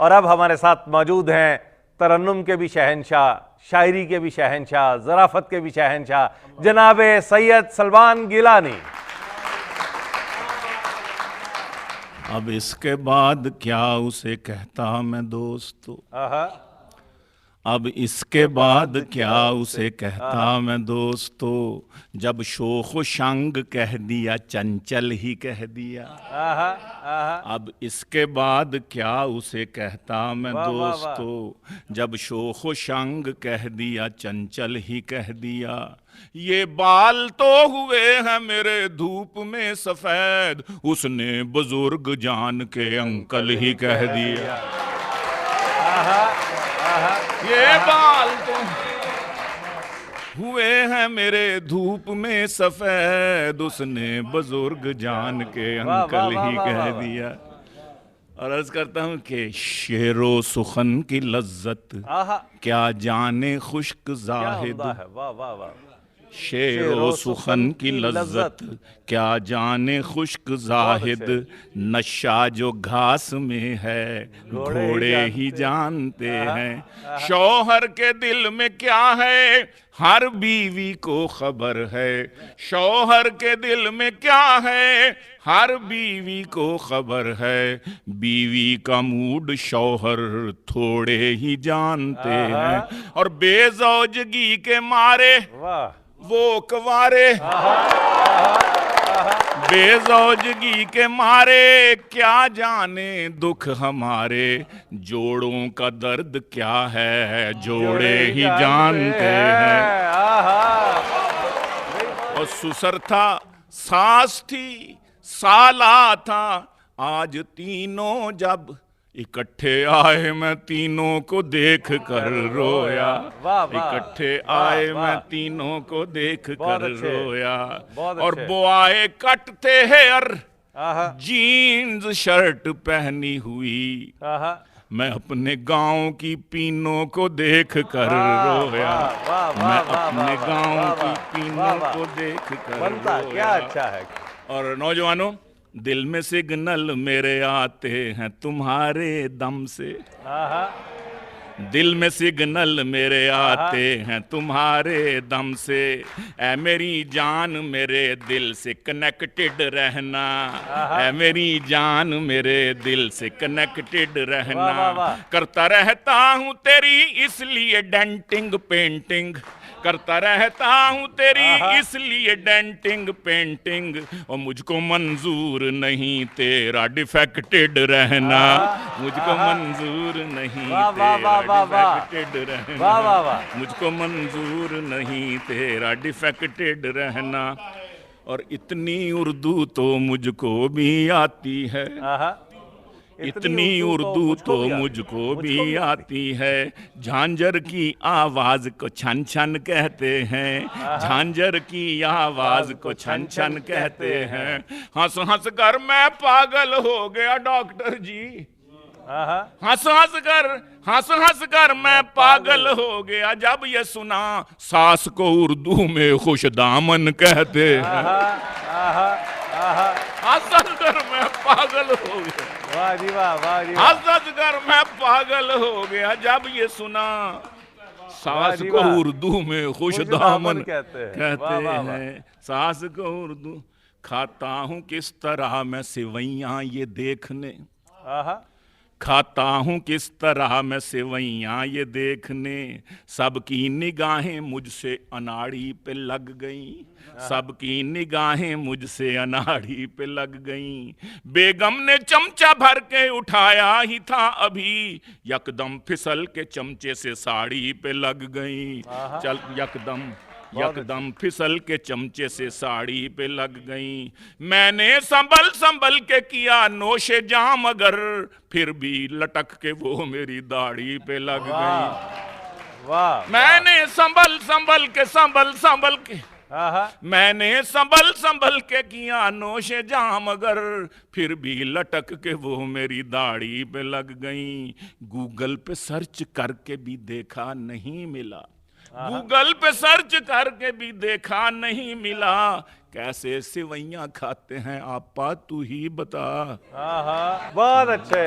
और अब हमारे साथ मौजूद हैं तरन्नुम के भी शहंशाह, शायरी के भी शहंशाह, ज़राफ़त के भी शहंशाह जनाब सैयद सलमान गिलानी। अब इसके बाद क्या उसे कहता मैं दोस्तों, अब इसके बाद क्या उसे कहता मैं दोस्तों, जब शोख शंग कह दिया चंचल ही कह दिया। अब इसके बाद क्या उसे कहता मैं दोस्तों, जब शोख शंग कह दिया चंचल ही कह दिया। ये बाल तो हुए हैं मेरे धूप में सफेद, उसने बुजुर्ग जान के अंकल ही कह दिया। ये बाल तो हुए हैं मेरे धूप में सफेद, उसने बुजुर्ग जान के अंकल ही कह दिया। और अर्ज करता हूँ कि शेरो सुखन की लज्जत क्या जाने खुश्क जाहिद, शेरो सुखन की लज्जत क्या जाने खुश्क जाहिद, नशा जो घास में है घोड़े ही जानते हैं। शौहर के दिल में क्या है हर बीवी को खबर है, शौहर के दिल में क्या है हर बीवी को खबर है। बीवी का मूड शौहर थोड़े ही जानते हैं, और बेजौजगी के मारे वो कवारे, बेजौजगी के मारे क्या जाने दुख हमारे। जोड़ों का दर्द क्या है जोड़े ही जानते हैं। और सुसर था सास थी साला था, आज तीनों जब इकट्ठे आए मैं तीनों को देख कर रोया। इकट्ठे आए मैं तीनों को देख कर रोया। और वो आए कटते हेयर जीन्स शर्ट पहनी हुई, मैं अपने गांव की पीनों को देख कर रोया। मैं अपने गांव की पीनों को देख कर रोया। क्या अच्छा है। और नौजवानों, दिल में सिग्नल मेरे आते हैं तुम्हारे दम से, दिल में सिग्नल मेरे आते हैं तुम्हारे दम से। ऐ मेरी जान मेरे दिल से कनेक्टेड रहना, ऐ मेरी जान मेरे दिल से कनेक्टेड रहना। करता रहता हूँ तेरी इसलिए डेंटिंग पेंटिंग, करता रहता हूँ तेरी इसलिए डेंटिंग पेंटिंग। और मुझको मंजूर नहीं तेरा डिफेक्टेड रहना, मुझको मंजूर नहीं तेरा डिफेक्टेड रहना, मुझको मंजूर नहीं तेरा डिफेक्टेड रहना। और इतनी उर्दू तो मुझको भी आती है, इतनी उर्दू तो मुझको भी आती है। झांझर की आवाज को छन छन कहते हैं, झांझर की आवाज को छन छन कहते हैं। हंस हंस कर मैं पागल हो गया डॉक्टर जी, हंस हंस कर मैं पागल हो गया जब ये सुना सास को उर्दू में खुश दामन कहते हैं। हंस हंस कर मैं पागल हो गया, हंस कर मैं पागल हो गया जब ये सुना सास को उर्दू में खुश दामन कहते हैं। सास को उर्दू खाता हूँ किस तरह मैं सिवैयाँ ये देखने, खाता हूँ किस तरह मैं सेवैयाँ ये देखने। सबकी निगाहें मुझसे अनाड़ी पे लग गईं, सबकी निगाहें मुझसे अनाड़ी पे लग गईं। बेगम ने चमचा भर के उठाया ही था अभी, यकदम फिसल के चमचे से साड़ी पे लग गईं। चल यकदम फिसल के चमचे से साड़ी पे लग गईं। मैंने संभल संभल के किया नोशे जाम, मगर फिर भी लटक के वो मेरी दाढ़ी पे लग गईं। मैंने संभल संभल के मैंने संभल के किया नोशे जाम, मगर फिर भी लटक के वो मेरी दाढ़ी पे लग गईं। गूगल पे सर्च करके भी देखा नहीं मिला, गूगल पे सर्च करके भी देखा नहीं मिला। कैसे सेवैयाँ खाते हैं आपा तू ही बता। बहुत अच्छे।